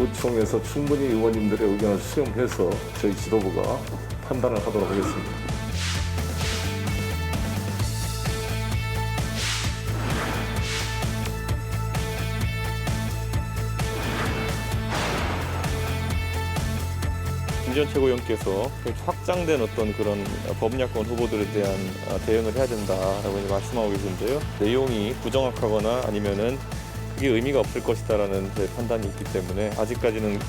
구청에서 충분히 의원님들의 의견을 수렴해서 저희 지도부가 판단을 하도록 하겠습니다. 김지현 최고위원께서 확장된 어떤 그런 법약권 후보들에 대한 대응을 해야 된다라고 이제 말씀하고 계신데요. 내용이 부정확하거나 아니면은 그게 의미가 없을 것이다라는 제 판단이 있기 때문에 아직까지는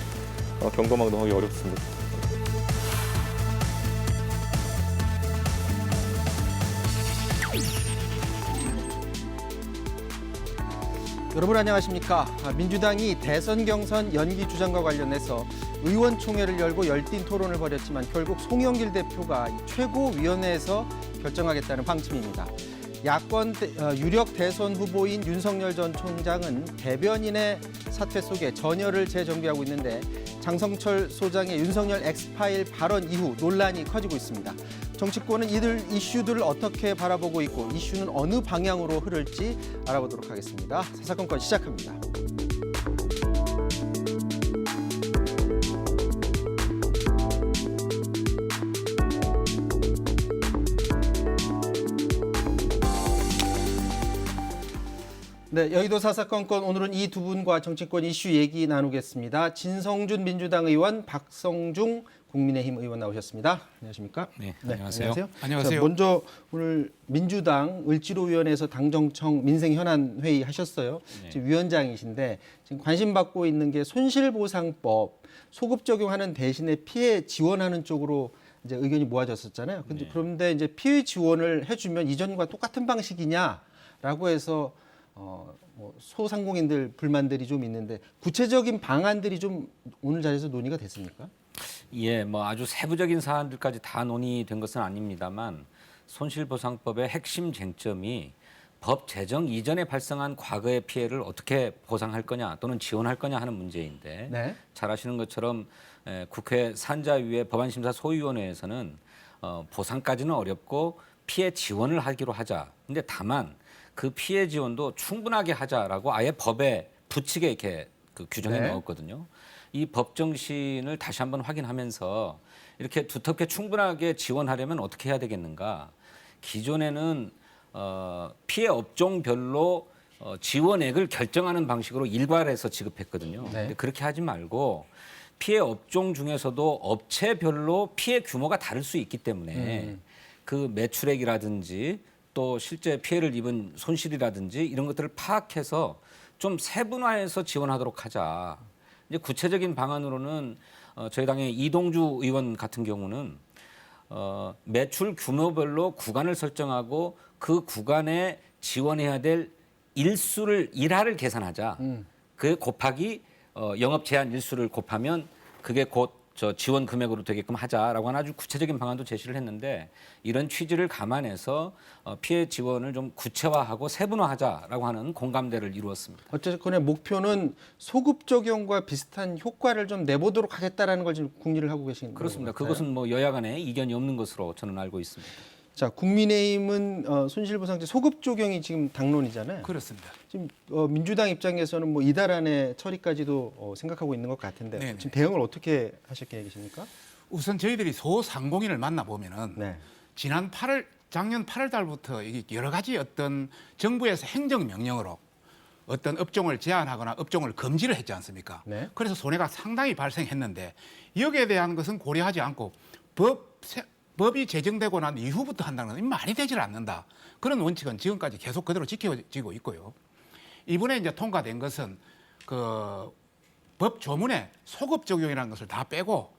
경거망동하기 어렵습니다. 여러분 안녕하십니까? 민주당이 대선 경선 연기 주장과 관련해서 의원총회를 열고 열띤 토론을 벌였지만 결국 송영길 대표가 최고위원회에서 결정하겠다는 방침입니다. 야권 유력 대선 후보인 윤석열 전 총장은 대변인의 사퇴 속에 전열을 재정비하고 있는데 장성철 소장의 윤석열 엑스파일 발언 이후 논란이 커지고 있습니다. 정치권은 이들 이슈들을 어떻게 바라보고 있고 이슈는 어느 방향으로 흐를지 알아보도록 하겠습니다. 사사건건 시작합니다. 네, 여의도 사사건건 오늘은 이 두 분과 정치권 이슈 얘기 나누겠습니다. 진성준 민주당 의원, 박성중 국민의힘 의원 나오셨습니다. 안녕하십니까? 네, 안녕하세요. 안녕하세요. 자, 먼저 오늘 민주당 을지로위원회에서 당정청 민생현안 회의 하셨어요. 네. 지금 위원장이신데 지금 관심 받고 있는 게 손실보상법 소급 적용하는 대신에 피해 지원하는 쪽으로 이제 의견이 모아졌었잖아요. 근데 네. 그런데 이제 피해 지원을 해주면 이전과 똑같은 방식이냐라고 해서 뭐 소상공인들 불만들이 좀 있는데 구체적인 방안들이 좀 오늘 자리에서 논의가 됐습니까? 예, 뭐 아주 세부적인 사안들까지 다 논의된 것은 아닙니다만 손실보상법의 핵심 쟁점이 법 제정 이전에 발생한 과거의 피해를 어떻게 보상할 거냐 또는 지원할 거냐 하는 문제인데 네. 잘 아시는 것처럼 국회 산자위의 법안심사 소위원회에서는 보상까지는 어렵고 피해 지원을 하기로 하자. 근데 다만 그 피해 지원도 충분하게 하자라고 아예 법에 붙이게 이렇게 그 규정해 네. 넣었거든요. 이 법 정신을 다시 한번 확인하면서 이렇게 두텁게 충분하게 지원하려면 어떻게 해야 되겠는가? 기존에는 피해 업종별로 지원액을 결정하는 방식으로 일괄해서 지급했거든요. 네. 근데 그렇게 하지 말고 피해 업종 중에서도 업체별로 피해 규모가 다를 수 있기 때문에 그 매출액이라든지 또 실제 피해를 입은 손실이라든지 이런 것들을 파악해서 좀 세분화해서 지원하도록 하자. 이제 구체적인 방안으로는 저희 당의 이동주 의원 같은 경우는 매출 규모별로 구간을 설정하고 그 구간에 지원해야 될 일하를 계산하자. 그 곱하기 영업 제한 일수를 곱하면 그게 곧 저 지원 금액으로 되게끔 하자라고 하는 아주 구체적인 방안도 제시를 했는데 이런 취지를 감안해서 피해 지원을 좀 구체화하고 세분화하자라고 하는 공감대를 이루었습니다. 어쨌거나 목표는 소급 적용과 비슷한 효과를 좀 내보도록 하겠다라는 걸 지금 궁리를 하고 계신 그렇습니다. 것 같아요. 그것은 뭐 여야 간에 이견이 없는 것으로 저는 알고 있습니다. 자, 국민의힘은 손실보상제 소급 적용이 지금 당론이잖아요. 그렇습니다. 지금 민주당 입장에서는 뭐 이달 안에 처리까지도 생각하고 있는 것 같은데 네네. 지금 대응을 어떻게 하실 계획이십니까? 우선 저희들이 소상공인을 만나보면은 네. 작년 8월 달부터 이게 여러 가지 어떤 정부에서 행정명령으로 어떤 업종을 제한하거나 업종을 금지를 했지 않습니까? 네. 그래서 손해가 상당히 발생했는데 여기에 대한 것은 고려하지 않고 법이 제정되고 난 이후부터 한다는 건 말이 되질 않는다. 그런 원칙은 지금까지 계속 그대로 지켜지고 있고요. 이번에 이제 통과된 것은 그 법 조문에 소급 적용이라는 것을 다 빼고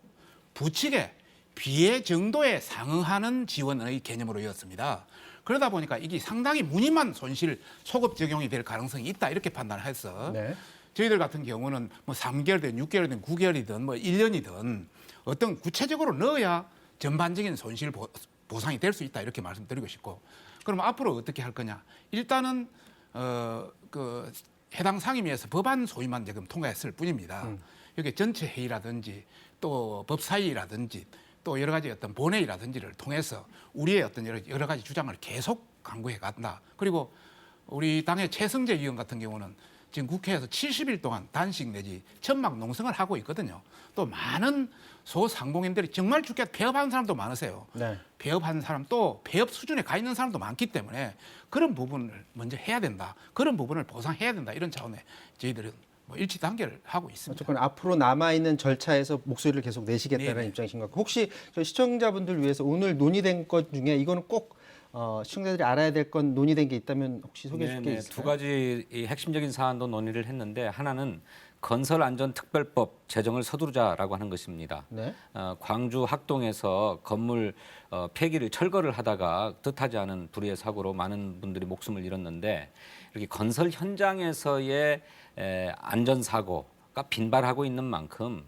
부칙에 비해 정도에 상응하는 지원의 개념으로였습니다. 그러다 보니까 이게 상당히 무늬만 손실 소급 적용이 될 가능성이 있다 이렇게 판단을 해서 네. 저희들 같은 경우는 뭐 3개월이든 6개월이든 9개월이든 뭐 1년이든 어떤 구체적으로 넣어야 전반적인 손실 보상이 될 수 있다 이렇게 말씀드리고 싶고 그럼 앞으로 어떻게 할 거냐? 일단은 그 해당 상임위에서 법안 소위만 지금 통과했을 뿐입니다. 여기 전체 회의라든지 또 법사위라든지 또 여러 가지 어떤 본회의라든지를 통해서 우리의 어떤 여러 가지 주장을 계속 강구해 간다. 그리고 우리 당의 최승재 의원 같은 경우는 지금 국회에서 70일 동안 단식 내지 천막 농성을 하고 있거든요. 또 많은 소상공인들이 정말 죽게 폐업하는 사람도 많으세요. 네. 폐업하는 사람 또 폐업 수준에 가 있는 사람도 많기 때문에 그런 부분을 먼저 해야 된다. 그런 부분을 보상해야 된다. 이런 차원에 저희들은 뭐 일치 단계를 하고 있습니다. 어쨌건 앞으로 남아있는 절차에서 목소리를 계속 내시겠다는 네네. 입장이신 것 같고 혹시 저희 시청자분들 위해서 오늘 논의된 것 중에 이거는 꼭 시청자들이 알아야 될 건 논의된 게 있다면 혹시 소개해 줄 게 네네, 있을까요? 두 가지 이 핵심적인 사안도 논의를 했는데 하나는 건설안전특별법 제정을 서두르자라고 하는 것입니다. 네. 광주 학동에서 건물 폐기를 철거를 하다가 뜻하지 않은 불의의 사고로 많은 분들이 목숨을 잃었는데 이렇게 건설 현장에서의 안전사고가 빈발하고 있는 만큼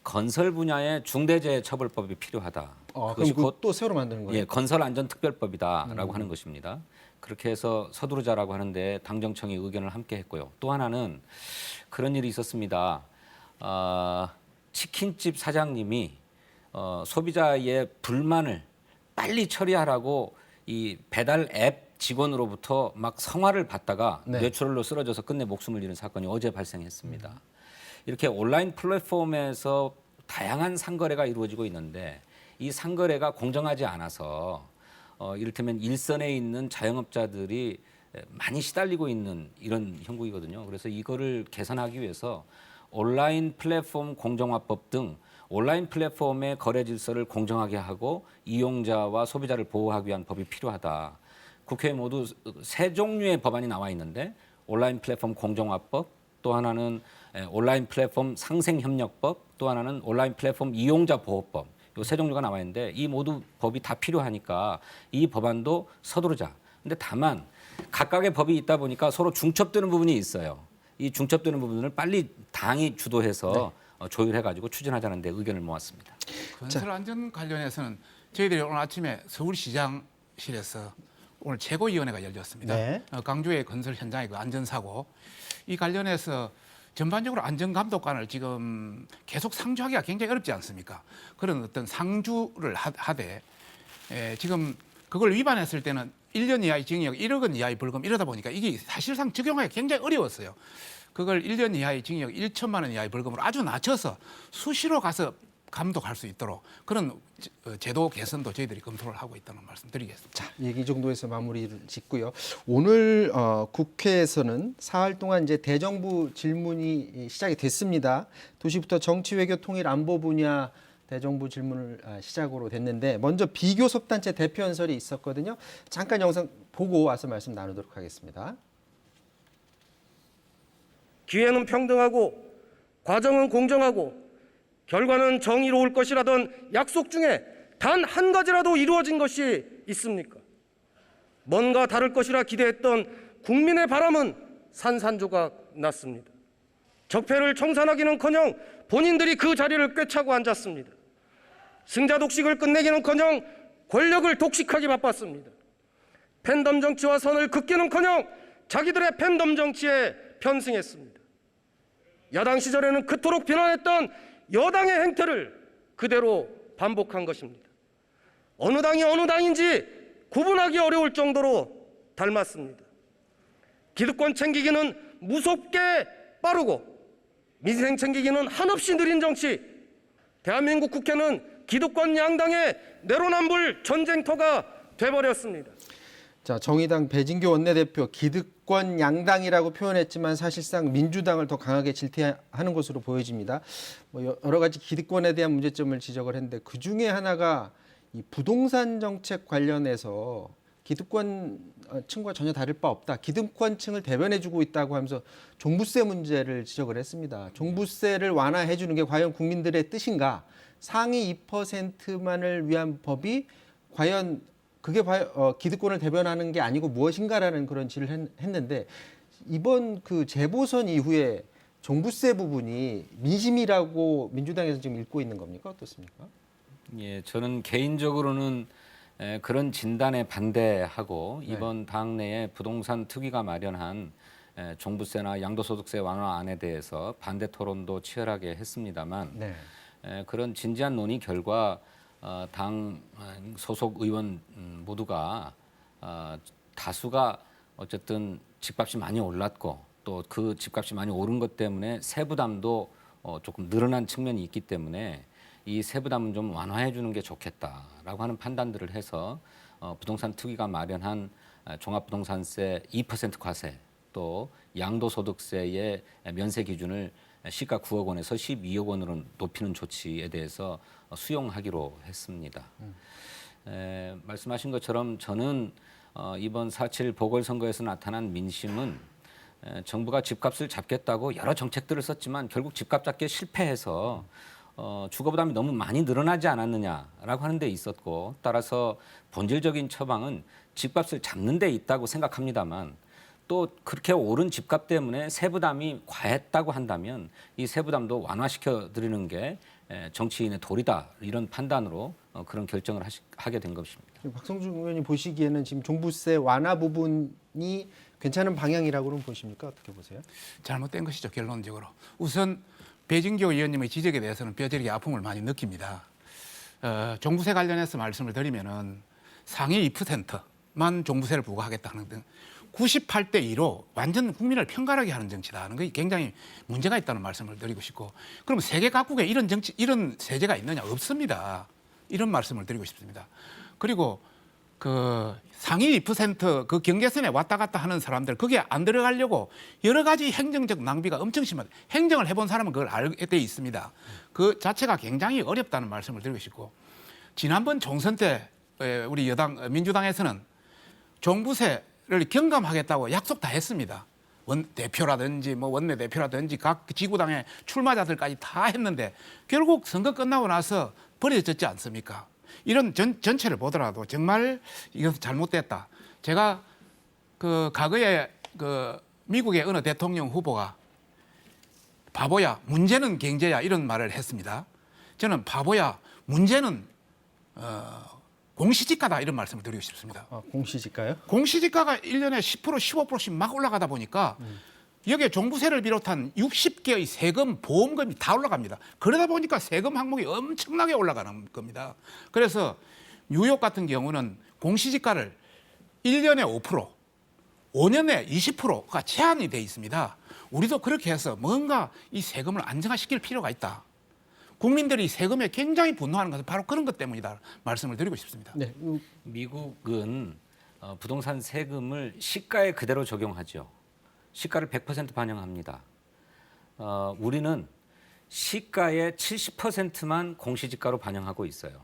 건설 분야의 중대재해처벌법이 필요하다. 그럼 그것이 곧 또 새로 만드는 거예요? 예, 건설안전특별법이다라고 하는 것입니다. 그렇게 해서 서두르자라고 하는데 당정청이 의견을 함께 했고요. 또 하나는 그런 일이 있었습니다. 치킨집 사장님이 소비자의 불만을 빨리 처리하라고 이 배달 앱 직원으로부터 막 성화를 받다가 네. 뇌출혈로 쓰러져서 끝내 목숨을 잃은 사건이 어제 발생했습니다. 이렇게 온라인 플랫폼에서 다양한 상거래가 이루어지고 있는데 이 상거래가 공정하지 않아서 이를테면 일선에 있는 자영업자들이 많이 시달리고 있는 이런 형국이거든요. 그래서 이거를 개선하기 위해서 온라인 플랫폼 공정화법 등 온라인 플랫폼의 거래 질서를 공정하게 하고 이용자와 소비자를 보호하기 위한 법이 필요하다. 국회에 모두 세 종류의 법안이 나와 있는데 온라인 플랫폼 공정화법, 또 하나는 온라인 플랫폼 상생협력법, 또 하나는 온라인 플랫폼 이용자 보호법. 이 세 종류가 나와 있는데 이 모두 법이 다 필요하니까 이 법안도 서두르자. 근데 다만 각각의 법이 있다 보니까 서로 중첩되는 부분이 있어요. 이 중첩되는 부분을 빨리 당이 주도해서 조율해가지고 추진하자는데 의견을 모았습니다. 건설 안전 관련해서는 저희들이 오늘 아침에 서울시장실에서 오늘 최고위원회가 열렸습니다. 네. 강주의 건설 현장의 그 안전사고 이 관련해서 전반적으로 안전감독관을 지금 계속 상주하기가 굉장히 어렵지 않습니까? 그런 어떤 상주를 하되 지금 그걸 위반했을 때는 1년 이하의 징역, 1억 원 이하의 벌금 이러다 보니까 이게 사실상 적용하기가 굉장히 어려웠어요. 그걸 1년 이하의 징역, 1천만 원 이하의 벌금으로 아주 낮춰서 수시로 가서 감독할 수 있도록 그런 제도 개선도 저희들이 검토를 하고 있다는 말씀 드리겠습니다. 자, 얘기 정도에서 마무리를 짓고요. 오늘 국회에서는 사흘 동안 이제 대정부 질문이 시작이 됐습니다. 2시부터 정치, 외교, 통일, 안보 분야 대정부 질문을 시작으로 됐는데 먼저 비교섭단체 대표 연설이 있었거든요. 잠깐 영상 보고 와서 말씀 나누도록 하겠습니다. 기회는 평등하고 과정은 공정하고 결과는 정의로울 것이라던 약속 중에 단 한 가지라도 이루어진 것이 있습니까? 뭔가 다를 것이라 기대했던 국민의 바람은 산산조각 났습니다. 적폐를 청산하기는커녕 본인들이 그 자리를 꿰차고 앉았습니다. 승자 독식을 끝내기는커녕 권력을 독식하기 바빴습니다. 팬덤 정치와 선을 긋기는커녕 자기들의 팬덤 정치에 편승했습니다. 야당 시절에는 그토록 비난했던 여당의 행태를 그대로 반복한 것입니다. 어느 당이 어느 당인지 구분하기 어려울 정도로 닮았습니다. 기득권 챙기기는 무섭게 빠르고 민생 챙기기는 한없이 느린 정치. 대한민국 국회는 기득권 양당의 내로남불 전쟁터가 돼버렸습니다. 자, 정의당 배진교 원내대표 기득권 양당이라고 표현했지만 사실상 민주당을 더 강하게 질타하는 것으로 보여집니다. 뭐 여러 가지 기득권에 대한 문제점을 지적을 했는데 그 중에 하나가 이 부동산 정책 관련해서 기득권층과 전혀 다를 바 없다. 기득권층을 대변해주고 있다고 하면서 종부세 문제를 지적을 했습니다. 종부세를 완화해주는 게 과연 국민들의 뜻인가? 상위 2%만을 위한 법이 과연 그게 기득권을 대변하는 게 아니고 무엇인가라는 그런 질의를 했는데 이번 그 재보선 이후에 종부세 부분이 민심이라고 민주당에서 지금 읽고 있는 겁니까? 어떻습니까? 예, 저는 개인적으로는 그런 진단에 반대하고 네. 이번 당내에 부동산 특위가 마련한 종부세나 양도소득세 완화안에 대해서 반대 토론도 치열하게 했습니다만 네. 그런 진지한 논의 결과 당 소속 의원 모두가 다수가 어쨌든 집값이 많이 올랐고 또 그 집값이 많이 오른 것 때문에 세부담도 조금 늘어난 측면이 있기 때문에 이 세부담은 좀 완화해 주는 게 좋겠다라고 하는 판단들을 해서 부동산 특위가 마련한 종합부동산세 2% 과세 또 양도소득세의 면세 기준을 시가 9억 원에서 12억 원으로 높이는 조치에 대해서 수용하기로 했습니다. 말씀하신 것처럼 저는 이번 4.7 보궐선거에서 나타난 민심은 정부가 집값을 잡겠다고 여러 정책들을 썼지만 결국 집값 잡기에 실패해서 주거부담이 너무 많이 늘어나지 않았느냐라고 하는 데 있었고 따라서 본질적인 처방은 집값을 잡는 데 있다고 생각합니다만 또 그렇게 오른 집값 때문에 세부담이 과했다고 한다면 이 세부담도 완화시켜 드리는 게 정치인의 도리다 이런 판단으로 그런 결정을 하게 된 것입니다. 박성준 의원님 보시기에는 지금 종부세 완화 부분이 괜찮은 방향이라고는 보십니까? 어떻게 보세요? 잘못된 것이죠, 결론적으로. 우선 배진교 의원님의 지적에 대해서는 뼈저리게 아픔을 많이 느낍니다. 종부세 관련해서 말씀을 드리면은 상위 2%만 종부세를 부과하겠다는 등 98대 2로 완전 국민을 편가르게 하는 정치다 하는 게 굉장히 문제가 있다는 말씀을 드리고 싶고, 그럼 세계 각국에 이런 세제가 있느냐? 없습니다. 이런 말씀을 드리고 싶습니다. 그리고 그 상위 2% 경계선에 왔다 갔다 하는 사람들 거기에 안 들어가려고 여러 가지 행정적 낭비가 엄청 심하다. 행정을 해본 사람은 그걸 알게 돼 있습니다. 그 자체가 굉장히 어렵다는 말씀을 드리고 싶고, 지난번 총선 때 우리 민주당에서는 종부세를 경감하겠다고 약속 다 했습니다. 대표라든지 원내대표라든지 각 지구당의 출마자들까지 다 했는데 결국 선거 끝나고 나서 버려졌지 않습니까? 이런 전체를 보더라도 정말 이것은 잘못됐다. 제가 그 과거에 그 미국의 어느 대통령 후보가 바보야, 문제는 경제야 이런 말을 했습니다. 저는 바보야, 문제는 공시지가다 이런 말씀을 드리고 싶습니다. 공시지가요? 공시지가가 1년에 10% 15%씩 막 올라가다 보니까 여기에 종부세를 비롯한 60개의 세금, 보험금이 다 올라갑니다. 그러다 보니까 세금 항목이 엄청나게 올라가는 겁니다. 그래서 뉴욕 같은 경우는 공시지가를 1년에 5%, 5년에 20%가 제한이 돼 있습니다. 우리도 그렇게 해서 뭔가 이 세금을 안정화시킬 필요가 있다. 국민들이 세금에 굉장히 분노하는 것은 바로 그런 것 때문이다 말씀을 드리고 싶습니다. 네. 미국은 부동산 세금을 시가에 그대로 적용하죠. 시가를 100% 반영합니다. 우리는 시가의 70%만 공시지가로 반영하고 있어요.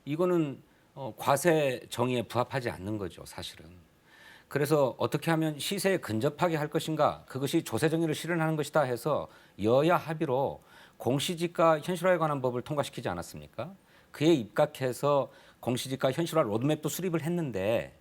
이거는 과세 정의에 부합하지 않는 거죠, 사실은. 그래서 어떻게 하면 시세에 근접하게 할 것인가, 그것이 조세 정의를 실현하는 것이다 해서 여야 합의로 공시지가 현실화에 관한 법을 통과시키지 않았습니까? 그에 입각해서 공시지가 현실화 로드맵도 수립을 했는데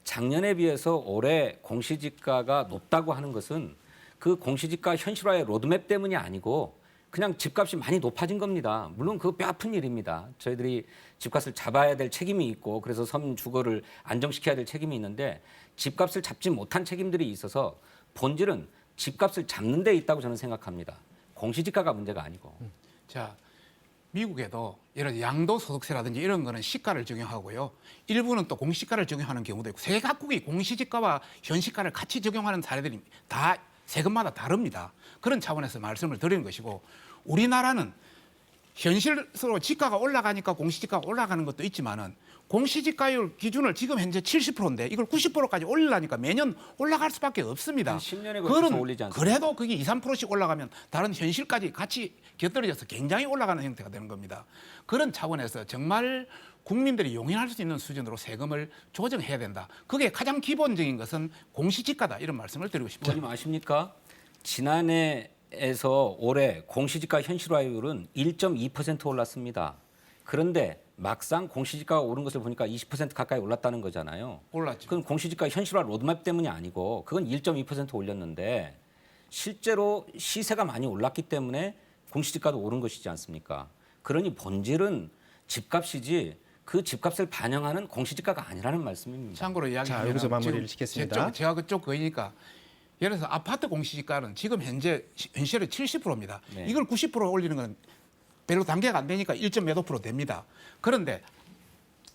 작년에 비해서 올해 공시지가가 높다고 하는 것은 그 공시지가 현실화의 로드맵 때문이 아니고 그냥 집값이 많이 높아진 겁니다. 물론 그거 뼈아픈 일입니다. 저희들이 집값을 잡아야 될 책임이 있고 그래서 서민 주거를 안정시켜야 될 책임이 있는데 집값을 잡지 못한 책임들이 있어서 본질은 집값을 잡는 데 있다고 저는 생각합니다. 공시지가가 문제가 아니고. 자, 미국에도 예를 들어 양도소득세라든지 이런 거는 시가를 적용하고요. 일부는 또 공시가를 적용하는 경우도 있고 세계 각국이 공시지가와 현시가를 같이 적용하는 사례들이 다 세금마다 다릅니다. 그런 차원에서 말씀을 드리는 것이고, 우리나라는 현실적으로 지가가 올라가니까 공시지가가 올라가는 것도 있지만은 공시지가율 기준을 지금 현재 70%인데 이걸 90%까지 올리려니까 매년 올라갈 수밖에 없습니다. 10년에 걸쳐서 올리지 않습니까? 그래도 그게 2, 3%씩 올라가면 다른 현실까지 같이 곁들여져서 굉장히 올라가는 형태가 되는 겁니다. 그런 차원에서 정말 국민들이 용인할 수 있는 수준으로 세금을 조정해야 된다. 그게 가장 기본적인 것은 공시지가다 이런 말씀을 드리고 싶습니다. 의원님 아십니까? 지난해에서 올해 공시지가 현실화율은 1.2% 올랐습니다. 그런데 막상 공시지가가 오른 것을 보니까 20% 가까이 올랐다는 거잖아요. 올랐죠. 그건 공시지가 현실화 로드맵 때문이 아니고 그건 1.2% 올렸는데 실제로 시세가 많이 올랐기 때문에 공시지가도 오른 것이지 않습니까? 그러니 본질은 집값이지 그 집값을 반영하는 공시지가가 아니라는 말씀입니다. 참고로 이야기하면 여기서 마무리를 짓겠습니다. 제가 그쪽 거니까 예를 들어서 아파트 공시지가는 지금 현재 현실의 70%입니다. 네. 이걸 90% 올리는 건 별로 단계가 안 되니까 1.몇% 됩니다. 그런데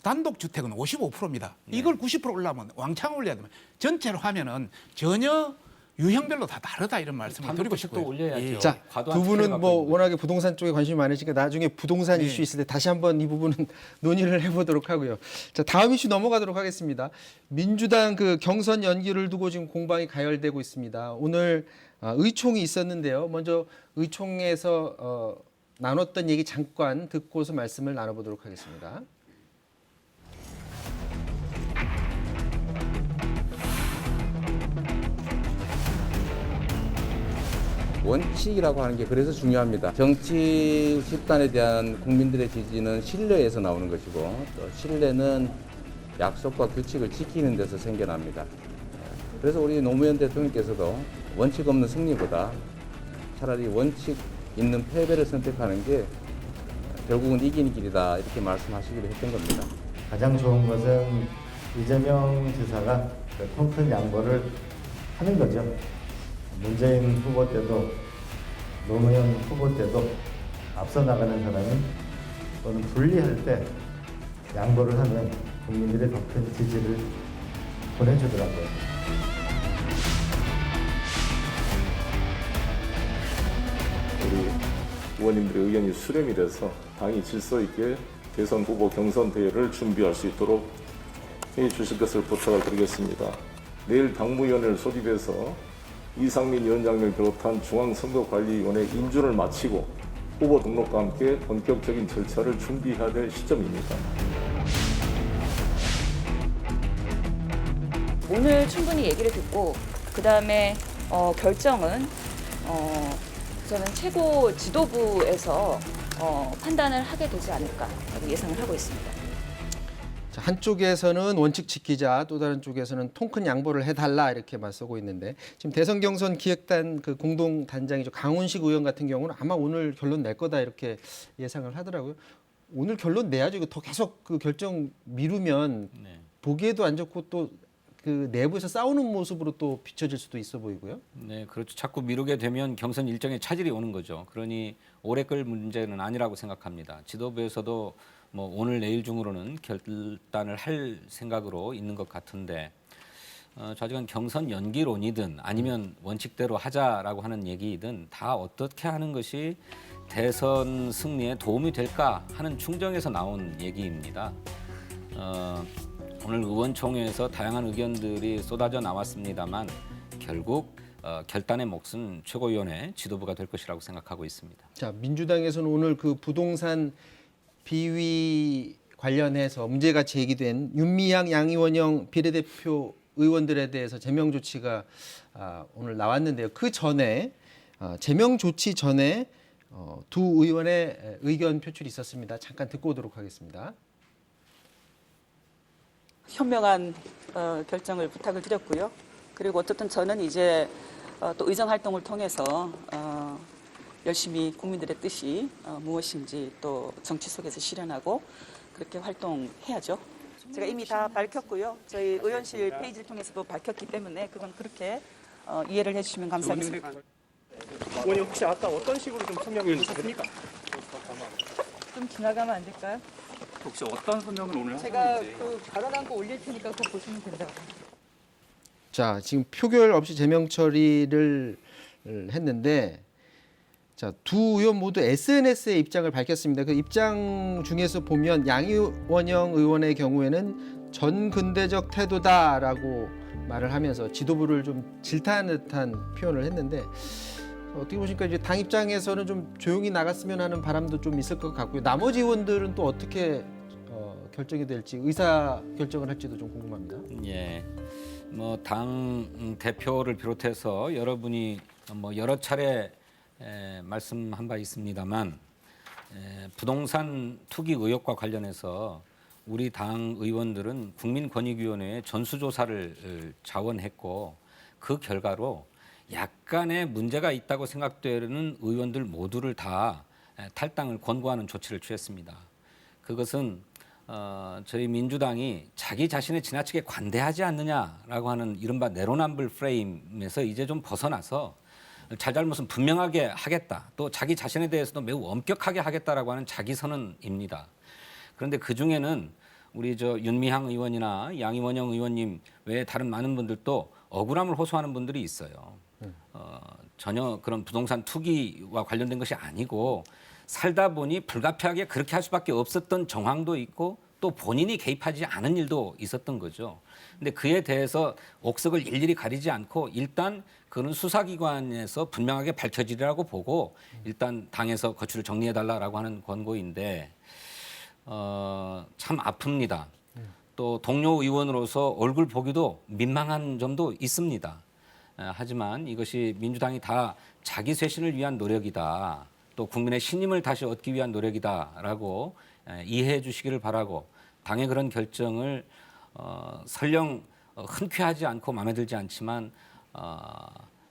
단독주택은 55%입니다. 이걸 90% 올라면 왕창 올려야 됩니다. 전체로 하면은 전혀 유형별로 다 다르다 이런 말씀을 드리고 싶고요. 또 올려야죠. 예. 자, 과도한 두 분은 투표를 뭐 갖고 있는 워낙에 부동산 쪽에 관심이 많으시니까 나중에 부동산 네. 이슈 있을 때 다시 한번 이 부분은 논의를 해보도록 하고요. 자, 다음 이슈 넘어가도록 하겠습니다. 민주당 그 경선 연기를 두고 지금 공방이 가열되고 있습니다. 오늘 의총이 있었는데요. 먼저 의총에서 나눴던 얘기 잠깐 듣고서 말씀을 나눠보도록 하겠습니다. 원칙이라고 하는 게 그래서 중요합니다. 정치 집단에 대한 국민들의 지지는 신뢰에서 나오는 것이고 또 신뢰는 약속과 규칙을 지키는 데서 생겨납니다. 그래서 우리 노무현 대통령께서도 원칙 없는 승리보다 차라리 원칙 있는 패배를 선택하는 게 결국은 이기는 길이다 이렇게 말씀하시기로 했던 겁니다. 가장 좋은 것은 이재명 지사가 통큰 양보를 하는 거죠. 문재인 후보 때도 노무현 후보 때도 앞서 나가는 사람이 또는 분리할 때 양보를 하면 국민들의 더 큰 지지를 보내주더라고요. 우리 의원님들의 의견이 수렴이 돼서 당이 질서 있게 대선 후보 경선 대회를 준비할 수 있도록 해 주실 것을 부탁을 드리겠습니다. 내일 당무위원회를 소집해서 이상민 위원장을 비롯한 중앙선거관리위원회 인준을 마치고 후보 등록과 함께 본격적인 절차를 준비해야 될 시점입니다. 오늘 충분히 얘기를 듣고 그 다음에 결정은 저는 최고 지도부에서 판단을 하게 되지 않을까 예상을 하고 있습니다. 자, 한쪽에서는 원칙 지키자, 또 다른 쪽에서는 통큰 양보를 해달라 이렇게 맞서고 있는데 지금 대선 경선 기획단 그 공동 단장이죠 강훈식 의원 같은 경우는 아마 오늘 결론 낼 거다 이렇게 예상을 하더라고요. 오늘 결론 내야죠. 이거 더 계속 그 결정 미루면 보기에도 안 좋고 또 그 내부에서 싸우는 모습으로 또 비춰질 수도 있어 보이고요. 네, 그렇죠. 자꾸 미루게 되면 경선 일정에 차질이 오는 거죠. 그러니 오래 끌 문제는 아니라고 생각합니다. 지도부에서도 뭐 오늘 내일 중으로는 결단을 할 생각으로 있는 것 같은데 좌지간 경선 연기론이든 아니면 원칙대로 하자라고 하는 얘기이든 다 어떻게 하는 것이 대선 승리에 도움이 될까 하는 충정에서 나온 얘기입니다. 오늘 의원총회에서 다양한 의견들이 쏟아져 나왔습니다만 결국 결단의 몫은 최고위원회 지도부가 될 것이라고 생각하고 있습니다. 자, 민주당에서는 오늘 그 부동산 비위 관련해서 문제가 제기된 윤미향, 양이원영 비례대표 의원들에 대해서 제명 조치가 오늘 나왔는데요. 그 전에 제명 조치 전에 두 의원의 의견 표출이 있었습니다. 잠깐 듣고 오도록 하겠습니다. 현명한 결정을 부탁을 드렸고요. 그리고 어쨌든 저는 이제 또 의정 활동을 통해서 열심히 국민들의 뜻이 무엇인지 또 정치 속에서 실현하고 그렇게 활동해야죠. 제가 이미 다 밝혔고요. 저희 의원실 페이지를 통해서도 밝혔기 때문에 그건 그렇게 이해를 해주시면 감사하겠습니다. 의원님 혹시 아까 어떤 식으로 좀 설명을 해주셨습니까? 좀 지나가면 안 될까요? 혹시 어떤 설명을 오늘 제가 그 발언한 거 올릴 테니까 그거 보시면 된다고. 자, 지금 표결 없이 제명 처리를 했는데 자, 두 의원 모두 SNS에 입장을 밝혔습니다. 그 입장 중에서 보면 양이원영 의원의 경우에는 전근대적 태도다라고 말을 하면서 지도부를 좀 질타하는 듯한 표현을 했는데 어떻게 보십니까? 이제 당 입장에서는 좀 조용히 나갔으면 하는 바람도 좀 있을 것 같고요. 나머지 의원들은 또 어떻게 결정이 될지 의사 결정을 할지도 좀 궁금합니다. 예, 뭐 당 대표를 비롯해서 여러분이 뭐 여러 차례 말씀한 바 있습니다만 부동산 투기 의혹과 관련해서 우리 당 의원들은 국민권익위원회에 전수조사를 자원했고 그 결과로 약간의 문제가 있다고 생각되는 의원들 모두를 다 탈당을 권고하는 조치를 취했습니다. 그것은 저희 민주당이 자기 자신을 지나치게 관대하지 않느냐라고 하는 이른바 내로남불 프레임에서 이제 좀 벗어나서 잘잘못은 분명하게 하겠다. 또 자기 자신에 대해서도 매우 엄격하게 하겠다라고 하는 자기 선언입니다. 그런데 그 중에는 우리 윤미향 의원이나 양이원영 의원님 외에 다른 많은 분들도 억울함을 호소하는 분들이 있어요. 전혀 그런 부동산 투기와 관련된 것이 아니고 살다 보니 불가피하게 그렇게 할 수밖에 없었던 정황도 있고 또 본인이 개입하지 않은 일도 있었던 거죠. 근데 그에 대해서 옥석을 일일이 가리지 않고 일단 그는 수사기관에서 분명하게 밝혀지리라고 보고 일단 당에서 거취를 정리해달라고 하는 권고인데 참 아픕니다. 또 동료 의원으로서 얼굴 보기도 민망한 점도 있습니다. 하지만 이것이 민주당이 다 자기 쇄신을 위한 노력이다. 또 국민의 신임을 다시 얻기 위한 노력이다라고 이해해 주시기를 바라고 당의 그런 결정을 설령 흔쾌하지 않고 마음에 들지 않지만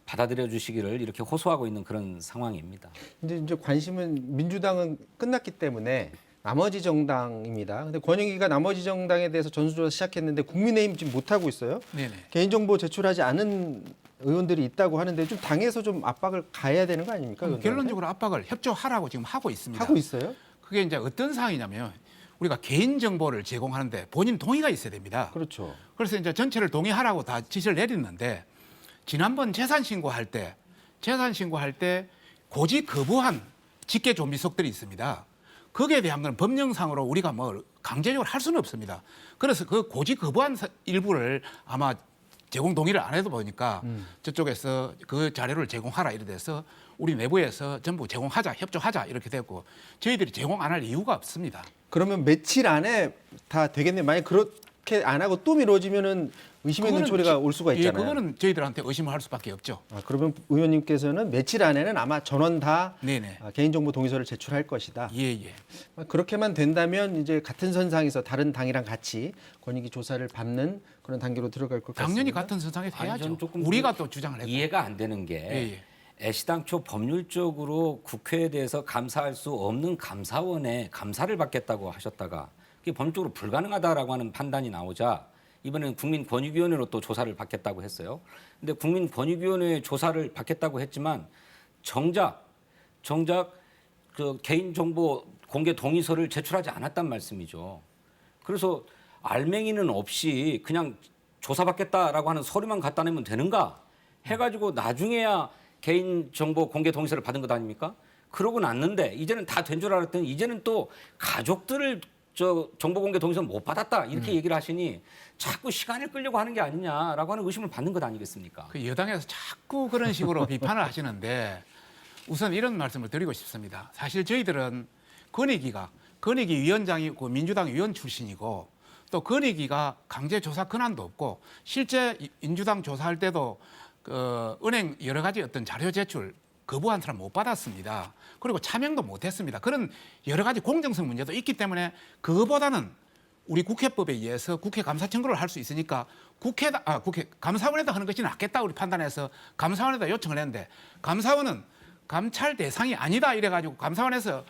받아들여 주시기를 이렇게 호소하고 있는 그런 상황입니다. 이제 관심은 민주당은 끝났기 때문에 나머지 정당입니다. 근데 권영기가 나머지 정당에 대해서 전수조사 시작했는데 국민의힘 지금 못 하고 있어요. 네네. 개인정보 제출하지 않은 의원들이 있다고 하는데 좀 당에서 좀 압박을 가해야 되는 거 아닙니까? 의원들한테? 결론적으로 압박을 협조하라고 지금 하고 있습니다. 하고 있어요? 그게 이제 어떤 상황이냐면 우리가 개인 정보를 제공하는데 본인 동의가 있어야 됩니다. 그렇죠. 그래서 이제 전체를 동의하라고 다 지시를 내렸는데 지난번 재산 신고할 때 고지 거부한 직계 좀비속들이 있습니다. 거기에 대한 건 법령상으로 우리가 뭐 강제적으로 할 수는 없습니다. 그래서 그 고지 거부한 일부를 아마 제공 동의를 안 해도 보니까 저쪽에서 그 자료를 제공하라 이래 돼서 우리 내부에서 전부 제공하자, 협조하자 이렇게 됐고 저희들이 제공 안 할 이유가 없습니다. 그러면 며칠 안에 다 되겠네요. 만약 그렇게 안 하고 또 미뤄지면은 의심 있는 초리가 올 수가 있잖아요. 예, 그거는 저희들한테 의심을 할 수밖에 없죠. 그러면 의원님께서는 며칠 안에는 아마 전원 다 네네. 개인정보 동의서를 제출할 것이다. 예. 그렇게만 된다면 이제 같은 선상에서 다른 당이랑 같이 권익위 조사를 받는 그런 단계로 들어갈 것 같습니다. 당연히 같은 선상에서 아니, 해야죠. 저는 조금 우리가 또 주장을 했고. 이해가 안 되는 게 애시당초 법률적으로 국회에 대해서 감사할 수 없는 감사원에 감사를 받겠다고 하셨다가 그게 법률적으로 불가능하다라고 하는 판단이 나오자 이번에는 국민권익위원회로 또 조사를 받겠다고 했어요. 근데 국민권익위원회 조사를 받겠다고 했지만 정작 그 개인정보 공개 동의서를 제출하지 않았단 말씀이죠. 그래서 알맹이는 없이 그냥 조사받겠다라고 하는 서류만 갖다 내면 되는가 해가지고 나중에야 개인정보 공개 동의서를 받은 것 아닙니까? 그러고 났는데 이제는 다 된 줄 알았더니 이제는 또 가족들을 정보 공개 동의서 못 받았다 이렇게 얘기를 하시니 자꾸 시간을 끌려고 하는 게 아니냐라고 하는 의심을 받는 것 아니겠습니까? 그 여당에서 자꾸 그런 식으로 비판을 하시는데 우선 이런 말씀을 드리고 싶습니다. 사실 저희들은 권익위 위원장이고 민주당 위원 출신이고 또 권익위가 강제 조사 권한도 없고 실제 민주당 조사할 때도 은행 여러 가지 어떤 자료 제출 거부한 사람 못 받았습니다. 그리고 참여도 못했습니다. 그런 여러 가지 공정성 문제도 있기 때문에 그거보다는 우리 국회법에 의해서 국회 감사 청구를 할 수 있으니까 국회 감사원에다 하는 것이 낫겠다 우리 판단해서 감사원에다 요청을 했는데 감사원은 감찰 대상이 아니다 이래가지고 감사원에서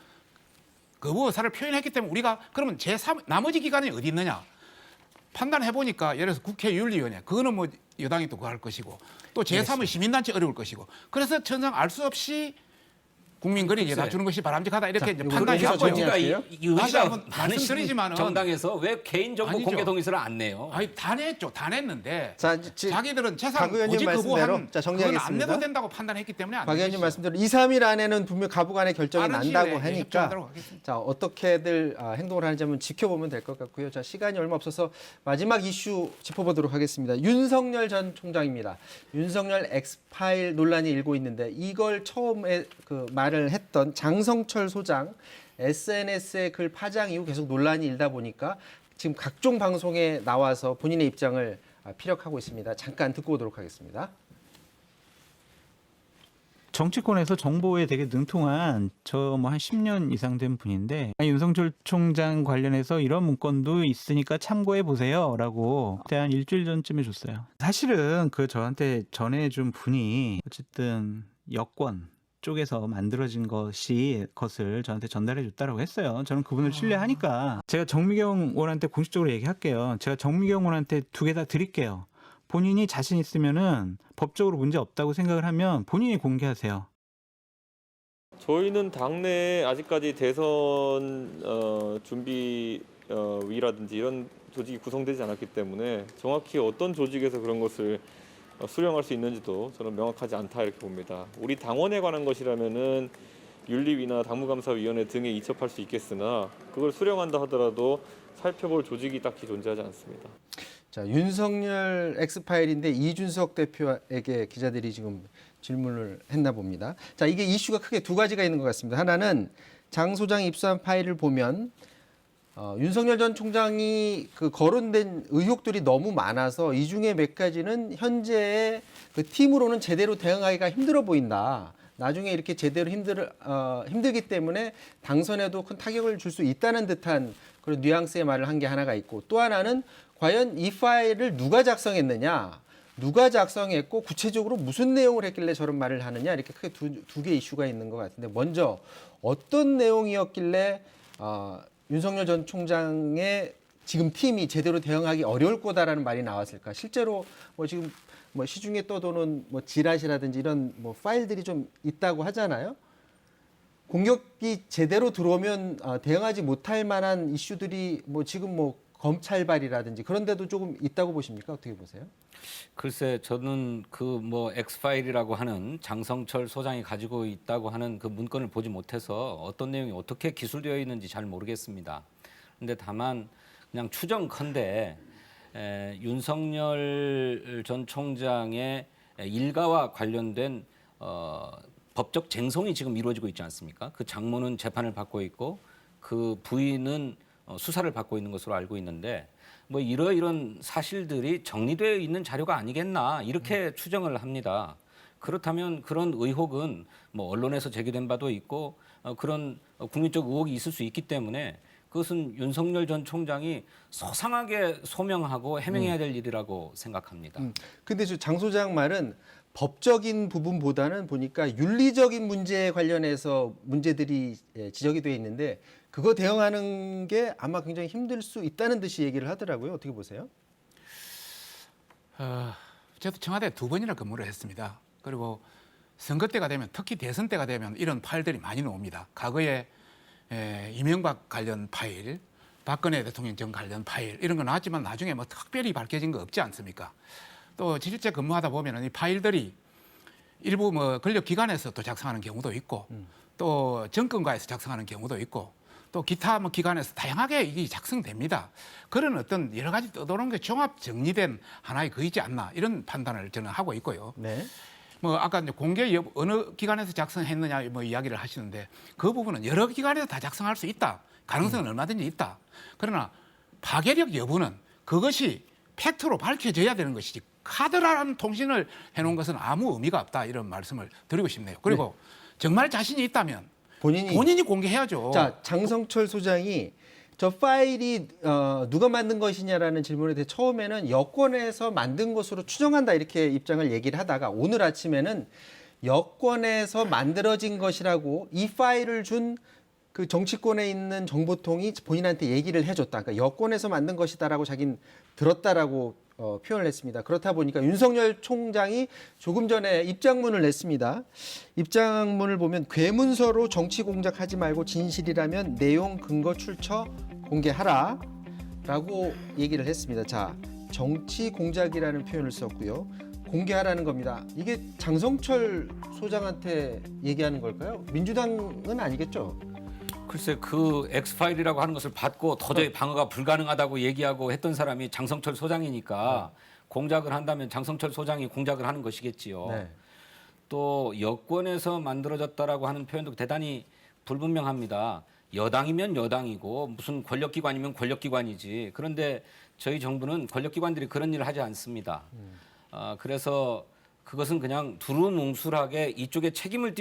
거부 의사를 표현했기 때문에 우리가 그러면 나머지 기관이 어디 있느냐 판단해 보니까 예를 들어서 국회윤리위원회 그거는 뭐 여당이 또 그거 할 것이고 또 제3의 시민단체 어려울 것이고 그래서 천상 알 수 없이 국민권익위에다 주는 것이 바람직하다 이렇게 이제 판단해왔고요. 의지가 많으신 정당에서 왜 개인정보 아니죠. 공개 동의서를 안 내요? 아니 다 냈죠. 다 냈는데 자, 자기들은 재산 박 의원님 고지 거부한 그건 안 정리하겠습니다. 내도 된다고 판단했기 때문에 안 박 의원님 냈죠. 말씀대로 2, 3일 안에는 분명 가부간의 결정이 빠른 난다고 시일에 하니까 협조하도록 하겠습니다. 자 어떻게들 행동을 하는지 한번 지켜보면 될 것 같고요. 자 시간이 얼마 없어서 마지막 이슈 짚어보도록 하겠습니다. 윤석열 전 총장입니다. 윤석열 엑스파일 논란이 일고 있는데 이걸 처음에 그 말을 했던 장성철 소장 SNS에 글 파장 이후 계속 논란이 일다 보니까 지금 각종 방송에 나와서 본인의 입장을 피력하고 있습니다. 잠깐 듣고 오도록 하겠습니다. 정치권에서 정보에 되게 능통한 저 뭐 한 10년 이상 된 분인데 윤석열 총장 관련해서 이런 문건도 있으니까 참고해 보세요라고 한 일주일 전쯤에 줬어요. 사실은 그 저한테 전해준 분이 어쨌든 여권 쪽에서 만들어진 것을 저한테 전달해 줬다라고 했어요. 저는 그분을 신뢰하니까 제가 정미경 의원한테 공식적으로 얘기할게요. 제가 정미경 의원한테 2개 다 드릴게요. 본인이 자신 있으면은 법적으로 문제 없다고 생각을 하면 본인이 공개하세요. 저희는 당내에 아직까지 대선 준비위라든지 이런 조직이 구성되지 않았기 때문에 정확히 어떤 조직에서 그런 것을 수령할 수 있는지도 저는 명확하지 않다 이렇게 봅니다. 우리 당원에 관한 것이라면은 윤리위나 당무감사위원회 등에 이첩할 수 있겠으나 그걸 수령한다 하더라도 살펴볼 조직이 딱히 존재하지 않습니다. 자, 윤석열 엑스파일인데 이준석 대표에게 기자들이 지금 질문을 했나 봅니다. 자, 이게 이슈가 크게 두 가지가 있는 것 같습니다. 하나는 장 소장이 입수한 파일을 보면 윤석열 전 총장이 그 거론된 의혹들이 너무 많아서 이 중에 몇 가지는 현재의 그 팀으로는 제대로 대응하기가 힘들어 보인다. 나중에 이렇게 제대로 힘들기 때문에 당선에도 큰 타격을 줄 수 있다는 듯한 그런 뉘앙스의 말을 한 게 하나가 있고, 또 하나는 과연 이 파일을 누가 작성했느냐, 누가 작성했고 구체적으로 무슨 내용을 했길래 저런 말을 하느냐, 이렇게 크게 두 개 이슈가 있는 것 같은데, 먼저 어떤 내용이었길래 윤석열 전 총장의 지금 팀이 제대로 대응하기 어려울 거다라는 말이 나왔을까? 실제로 뭐 지금 뭐 시중에 떠도는 뭐 지라시라든지 이런 뭐 파일들이 좀 있다고 하잖아요. 공격이 제대로 들어오면 대응하지 못할 만한 이슈들이 뭐 지금 뭐 검찰발이라든지 그런 데도 조금 있다고 보십니까? 어떻게 보세요? 글쎄, 저는 그 뭐 엑스파일이라고 하는 장성철 소장이 가지고 있다고 하는 그 문건을 보지 못해서 어떤 내용이 어떻게 기술되어 있는지 잘 모르겠습니다. 근데 다만 그냥 추정컨대 윤석열 전 총장의 일가와 관련된 법적 쟁송이 지금 이루어지고 있지 않습니까? 그 장모는 재판을 받고 있고 그 부인은 수사를 받고 있는 것으로 알고 있는데, 뭐 이런 사실들이 정리되어 있는 자료가 아니겠나 이렇게 추정을 합니다. 그렇다면 그런 의혹은 뭐 언론에서 제기된 바도 있고 그런 국민적 의혹이 있을 수 있기 때문에 그것은 윤석열 전 총장이 소상하게 소명하고 해명해야 될 일이라고 생각합니다. 근데 저 장 소장 말은 법적인 부분보다는 보니까 윤리적인 문제에 관련해서 문제들이 지적이 돼 있는데 그거 대응하는 게 아마 굉장히 힘들 수 있다는 듯이 얘기를 하더라고요. 어떻게 보세요? 저도 청와대 2번이나 근무를 했습니다. 그리고 선거 때가 되면, 특히 대선 때가 되면 이런 파일들이 많이 나옵니다. 과거에 이명박 관련 파일, 박근혜 대통령 전 관련 파일 이런 거 나왔지만 나중에 뭐 특별히 밝혀진 거 없지 않습니까? 또 실제 근무하다 보면 이 파일들이 일부 뭐 권력기관에서 또 작성하는 경우도 있고 또 정권가에서 작성하는 경우도 있고 또 기타 뭐 기관에서 다양하게 이게 작성됩니다. 그런 어떤 여러 가지 떠도는 게 종합 정리된 하나의 거이지 않나 이런 판단을 저는 하고 있고요. 네. 뭐 아까 이제 공개 어느 기관에서 작성했느냐 뭐 이야기를 하시는데 그 부분은 여러 기관에서 다 작성할 수 있다. 가능성은 얼마든지 있다. 그러나 파괴력 여부는 그것이 팩트로 밝혀져야 되는 것이지 카드라는 통신을 해놓은 것은 아무 의미가 없다 이런 말씀을 드리고 싶네요. 그리고 정말 자신이 있다면 본인이 공개해야죠. 자, 장성철 소장이 저 파일이 누가 만든 것이냐라는 질문에 대해 처음에는 여권에서 만든 것으로 추정한다 이렇게 입장을 얘기를 하다가 오늘 아침에는 여권에서 만들어진 것이라고 이 파일을 준 그 정치권에 있는 정보통이 본인한테 얘기를 해줬다. 그러니까 여권에서 만든 것이다라고 자기는 들었다라고 표현을 했습니다. 그렇다 보니까 윤석열 총장이 조금 전에 입장문을 냈습니다. 입장문을 보면 괴문서로 정치 공작하지 말고 진실이라면 내용 근거 출처 공개하라 라고 얘기를 했습니다. 자, 정치 공작이라는 표현을 썼고요. 공개하라는 겁니다. 이게 장성철 소장한테 얘기하는 걸까요? 민주당은 아니겠죠? 글쎄, 그 엑스파일이라고 하는 것을 받고 도저히 방어가 불가능하다고 얘기하고 했던 사람이 장성철 소장이니까 공작을 한다면 장성철 소장이 공작을 하는 것이겠지요. 네. 또 여권에서 만들어졌다라고 하는 표현도 대단히 불분명합니다. 여당이면 여당이고 무슨 권력기관이면 권력기관이지. 그런데 저희 정부는 권력기관들이 그런 일을 하지 않습니다. 그래서 그것은 그냥 두루뭉술하게 이쪽에 책임을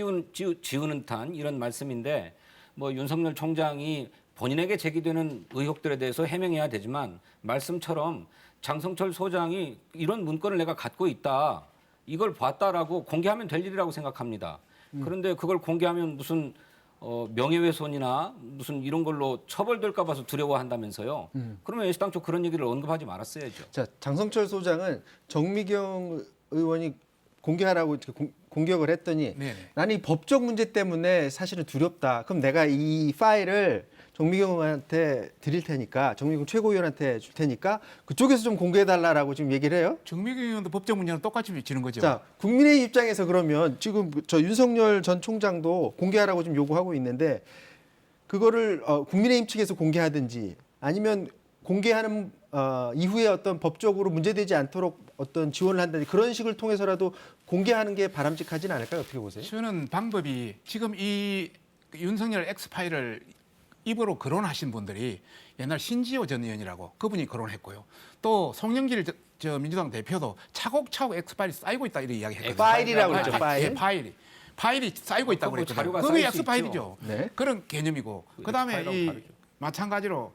지우는 듯한 이런 말씀인데, 뭐 윤석열 총장이 본인에게 제기되는 의혹들에 대해서 해명해야 되지만 말씀처럼 장성철 소장이 이런 문건을 내가 갖고 있다, 이걸 봤다라고 공개하면 될 일이라고 생각합니다. 그런데 그걸 공개하면 무슨 명예훼손이나 무슨 이런 걸로 처벌될까 봐서 두려워한다면서요. 그러면 애시당초 그런 얘기를 언급하지 말았어야죠. 자, 장성철 소장은 정미경 의원이 공개하라고 이렇게 공격을 했더니 네네. 나는 이 법적 문제 때문에 사실은 두렵다. 그럼 내가 이 파일을 정미경 의원한테 드릴 테니까 정미경 최고위원한테 줄 테니까 그쪽에서 좀 공개해달라라고 지금 얘기를 해요. 정미경 의원도 법적 문제는 똑같이 지는 거죠. 자, 국민의힘 입장에서 그러면 지금 저 윤석열 전 총장도 공개하라고 지금 요구하고 있는데 그거를 국민의힘 측에서 공개하든지 아니면 공개하는 이후에 어떤 법적으로 문제되지 않도록 어떤 지원을 한다든지 그런 식을 통해서라도 공개하는 게 바람직하진 않을까요? 어떻게 보세요? 저는 방법이 지금 이 윤석열 X파일을 입으로 거론하신 분들이 옛날 신지호 전 의원이라고 그분이 거론했고요. 또 송영길 저 민주당 대표도 차곡차곡 X파일이 쌓이고 있다 이런 이야기 했거든요. 파일이라고 했죠, 파일. 예, 파일이 쌓이고 있다고 그거 그랬거든요. 자료가 그게 쌓일 수 X파일이죠. 네. 그런 개념이고 그다음에 X파일하고 이 다르죠. 마찬가지로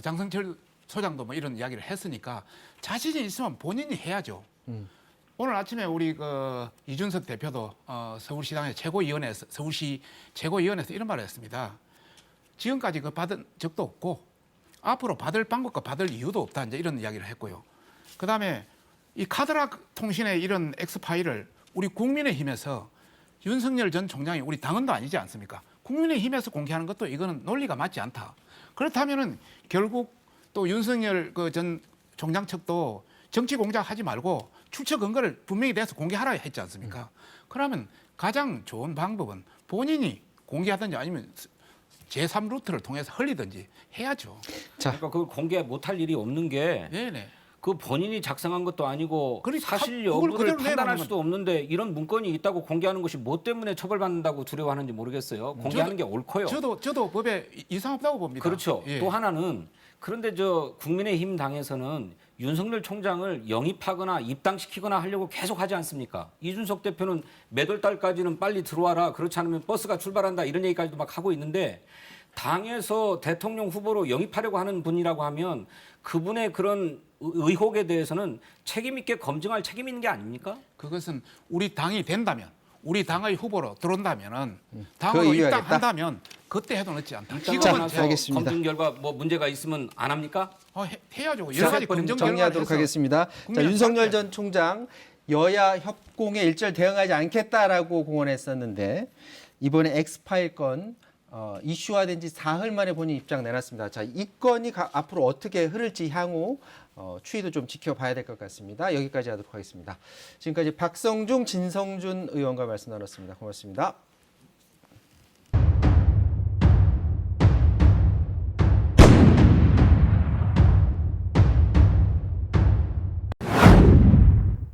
장성철 소장도 뭐 이런 이야기를 했으니까 자신이 있으면 본인이 해야죠. 오늘 아침에 우리 그 이준석 대표도 서울시당의 최고위원회에서 서울시 최고위원회에서 이런 말을 했습니다. 지금까지 그 받은 적도 없고 앞으로 받을 방법과 받을 이유도 없다 이제 이런 이야기를 했고요. 그다음에 이 카드락 통신의 이런 X파일을 우리 국민의힘에서 윤석열 전 총장이 우리 당원도 아니지 않습니까? 국민의힘에서 공개하는 것도 이거는 논리가 맞지 않다. 그렇다면은 결국 또 윤석열 그 전 총장 측도 정치 공작하지 말고 출처 근거를 분명히 내서 공개하라 했지 않습니까? 그러면 가장 좋은 방법은 본인이 공개하든지 아니면 제3 루트를 통해서 흘리든지 해야죠. 자, 그러니까 그걸 공개 못할 일이 없는 게 네네. 그 본인이 작성한 것도 아니고 그러니까 사실 그걸 여부를 그대로 판단할 내놓으면- 수도 없는데 이런 문건이 있다고 공개하는 것이 뭐 때문에 처벌받는다고 두려워하는지 모르겠어요. 공개하는 게 옳고요. 저도 법에 이상 없다고 봅니다. 그렇죠. 예. 또 하나는 그런데 저 국민의힘 당에서는 윤석열 총장을 영입하거나 입당시키거나 하려고 계속 하지 않습니까? 이준석 대표는 매달 달까지는 빨리 들어와라. 그렇지 않으면 버스가 출발한다. 이런 얘기까지도 막 하고 있는데 당에서 대통령 후보로 영입하려고 하는 분이라고 하면 그분의 그런 의혹에 대해서는 책임 있게 검증할 책임 있는 게 아닙니까? 그것은 우리 당이 된다면, 우리 당의 후보로 들어온다면은 그거 당으로 이해하겠다. 입당한다면 그때 해도 늦지 않다. 입당하고 자, 나서 알겠습니다. 검증 결과 뭐 문제가 있으면 안 합니까? 해야죠. 자, 여러 가지 검증 결과를 정리하도록 해서 하겠습니다. 자, 국민한테 윤석열 맡겨야죠. 전 총장 여야 협공에 일절 대응하지 않겠다라고 공언했었는데 이번에 X파일 건 이슈화된 지 사흘 만에 본인 입장 내놨습니다. 자, 이 건이 앞으로 어떻게 흐를지 향후 추이도 좀 지켜봐야 될 것 같습니다. 여기까지 하도록 하겠습니다. 지금까지 박성중, 진성준 의원과 말씀 나눴습니다. 고맙습니다.